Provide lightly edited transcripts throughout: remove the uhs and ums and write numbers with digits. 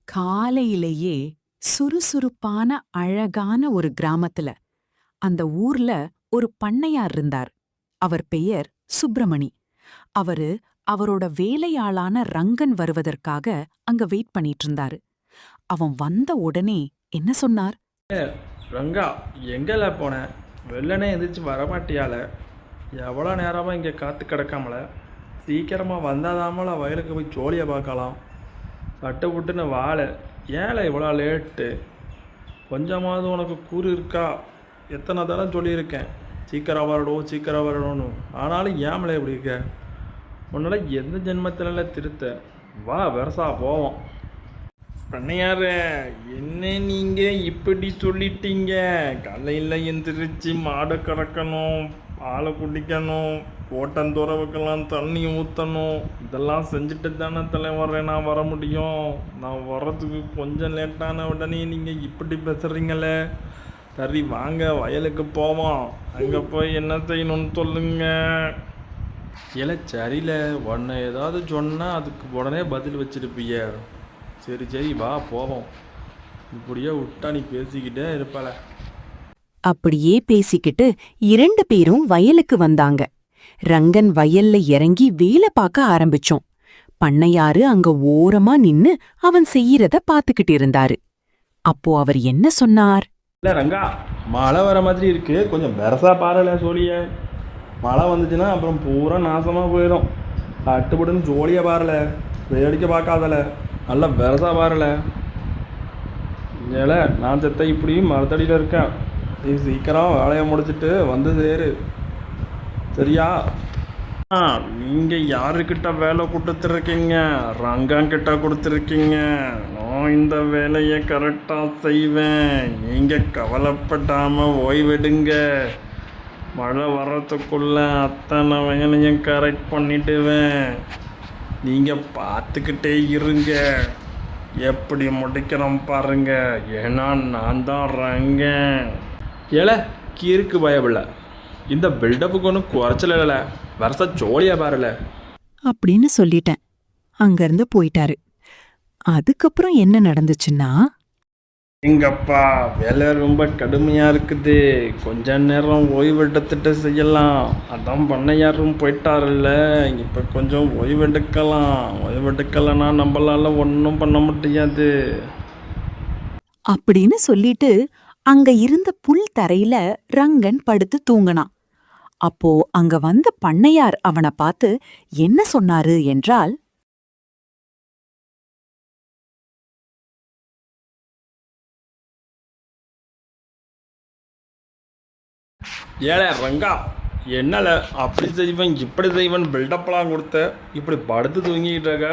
காலையிலேயே சுறுசுறுப்பான அழகான ஒரு கிராமத்துல அந்த ஊர்ல ஒரு பண்ணையார் இருந்தார். அவர் பெயர் சுப்பிரமணி. அவரு அவரோட வேலையாளான ரங்கன் வருவதற்காக அங்க வெயிட் பண்ணிட்டு இருந்தாரு. அவன் வந்த உடனே என்ன சொன்னார்? ரங்கா, எங்கல போன? வெள்ளனே எந்திரிச்சு வரமாட்டியால? எவ்வளோ நேரமாக இங்கே காத்து கிடக்காமல? சீக்கிரமாக வந்தாதாமல வயலுக்கு போய் ஜோலியை பார்க்கலாம். சட்டை விட்டுன்னு வாழை ஏழை இவ்வளோ லேட்டு? கொஞ்சமாவது உனக்கு கூறு இருக்கா? எத்தனை தடவை சொல்லியிருக்கேன் சீக்கிரம் வரணும் சீக்கிரம் வரணும்னு. ஆனாலும் ஏமலை எப்படி இருக்க? உன்னால எந்த ஜென்மத்தினால திருத்த? வா வெரசா போவோம். பண்ணையாரு, என்ன நீங்கள் இப்படி சொல்லிட்டீங்க? காலையில் எந்திரிச்சு மாடை கறக்கணும், பாலை குடிக்கணும், ஓட்டந்தோற வைக்கலாம், தண்ணி ஊற்றணும், இதெல்லாம் செஞ்சுட்டு தானே தலைவரே நான் வர முடியும். நான் வர்றதுக்கு கொஞ்சம் லேட்டான உடனே நீங்கள் இப்படி பேசுகிறீங்களே. சரி வாங்க வயலுக்கு போவோம். அங்கே போய் என்ன செய்யணும்னு சொல்லுங்க. இல்லை சரியில்ல, உன்னை ஏதாவது சொன்னால் அதுக்கு உடனே பதில் வச்சிருப்பீங்க. சரி சரி வா போவோம். இப்படியே விட்டா நீ பேசிக்கிட்டே இருப்பாள. அப்படியே பேசிக்கிட்டு 2 பேரும் வயலுக்கு வந்தாங்க. ரங்கன் வயல்ல இறங்கி வேலை பார்க்க ஆரம்பிச்சோம். பண்ணையாரு அங்க ஓரமா நின்னு அவன் செய்யறத பாத்துக்கிட்டு இருந்தாரு. அப்போ அவர் என்ன சொன்னார்? இல்லை ரங்கா, மழை வர மாதிரி இருக்கு, கொஞ்சம் பெருசா பாருல சோழிய. மழை வந்துச்சுன்னா அப்புறம் பூரா நாசமாக போயிடும். அட்டுப்பட்டுன்னு ஜோலியை பாருல, வேடிக்கை பார்க்காதல, நல்லா பெருசா பாருல. ஏல நான் செத்த இப்படியும் மரத்தடியில் இருக்கேன். நீ சீக்கிரம் வேலையை முடிச்சுட்டு வந்து சேரு, சரியா? நீங்கள் யாருக்கிட்ட வேலை கொடுத்துருக்கீங்க? ரங்காங்கிட்ட கொடுத்துருக்கீங்க. நான் இந்த வேலையை கரெக்டாக செய்வேன். நீங்கள் கவலைப்படாமல் ஓய்வெடுங்க. மழை வர்றதுக்குள்ள அத்தனை வேலையும் கரெக்ட் பண்ணிடுவேன். நீங்கள் பார்த்துக்கிட்டே இருங்க, எப்படி முடிக்கிறோம் பாருங்க. ஏன்னா நான் தான் ரங்கன். ஏல கீருக்கு பயபில்ல, இந்த பில்டப்புக்கு ஒன்றும் குறைச்சல இல்லை, வருஷ ஜோலியா பாருல அப்படின்னு சொல்லிட்டேன். அங்கிருந்து போயிட்டாரு. அதுக்கப்புறம் என்ன நடந்துச்சுன்னா, எங்கப்பா வேலை ரொம்ப கடுமையாக இருக்குது, கொஞ்ச நேரம் ஓய்வெடுத்துட்டு செய்யலாம். அதான் பண்ணையாரும் போயிட்டாருல்ல, இப்போ கொஞ்சம் ஓய்வெடுக்கலாம். ஓய்வெடுக்கலைன்னா நம்மளால ஒன்றும் பண்ண முடியாது அப்படின்னு சொல்லிட்டு அங்க இருந்த புல் தரையில ரங்கன் படுத்து தூங்கினான். அப்போ அங்க வந்த பண்ணையார் அவனை பார்த்து என்ன சொன்னாரு என்றால், ஏழை ரங்கா, என்னல அப்படி செய்வன் இப்படி செய்வன் பில்டப்லாம் கொடுத்த, இப்படி படுத்து தூங்கிக்கிட்டு இருக்க.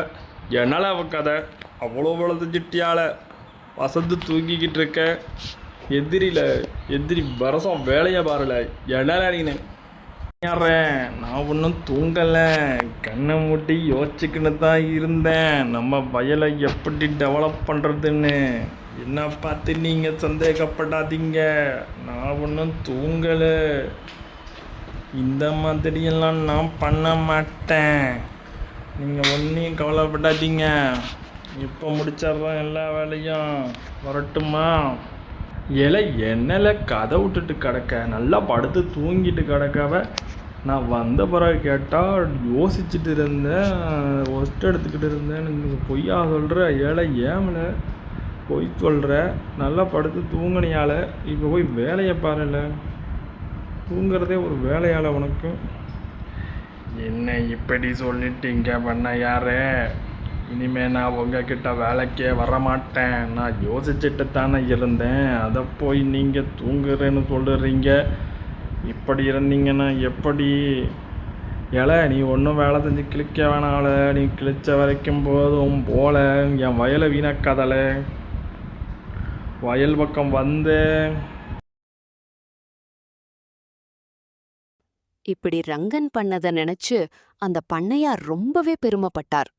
என்னால் அவ கதை அவ்வளோ திட்டியால வசந்து தூங்கிக்கிட்டு இருக்க. எதிரி வரசம் வேலையை பாருல. என்னால் நீனு நான் ஒன்றும் தூங்கலை, கண்ணை மூட்டி யோசிச்சுக்கின்னு தான் இருந்தேன் நம்ம வயலை எப்படி டெவலப் பண்ணுறதுன்னு. என்ன பார்த்து நீங்கள் சந்தேகப்படாதீங்க, நான் ஒன்றும் தூங்கலை. இந்த மாதிரியெல்லாம் நான் பண்ண மாட்டேன். நீங்கள் ஒன்றையும் கவலைப்படாதீங்க, இப்போ முடிச்சிட்றேன் எல்லா வேலையும். வரட்டுமா? ஏல என்னல கதை விட்டுட்டு கிடக்க, நல்லா படுத்து தூங்கிட்டு கிடக்காவ. நான் வந்த பிறகு கேட்டால் யோசிச்சுட்டு இருந்தேன், ஒஸ்ட் எடுத்துக்கிட்டு இருந்தேன். நீங்கள் பொய்யா சொல்கிற? ஏழை ஏமல பொய் சொல்கிற? நல்லா படுத்து தூங்கினியால, இப்போ போய் வேலையை பாருல. தூங்குறதே ஒரு வேலையால உனக்கு? என்ன இப்படி சொல்லிட்டீங்க பண்ண யாரு? இனிமே நான் உங்ககிட்ட வேலைக்கே வரமாட்டேன். நான் யோசிச்சுட்டு தானே இருந்தேன், அதை போய் நீங்கள் தூங்குறேன்னு சொல்லுறீங்க. இப்படி இருந்தீங்கன்னா எப்படி? ஏல நீ ஒன்றும் வேலை செஞ்சு கிழிக்க வேணால, நீ கிழிச்ச வரைக்கும் போதும் போல. என் வயலை வீணாக்காதல. வயல் பக்கம் வந்து இப்படி ரங்கன் பண்ணத நினைச்சு அந்த பண்ணையார் ரொம்பவே பெருமைப்பட்டார்.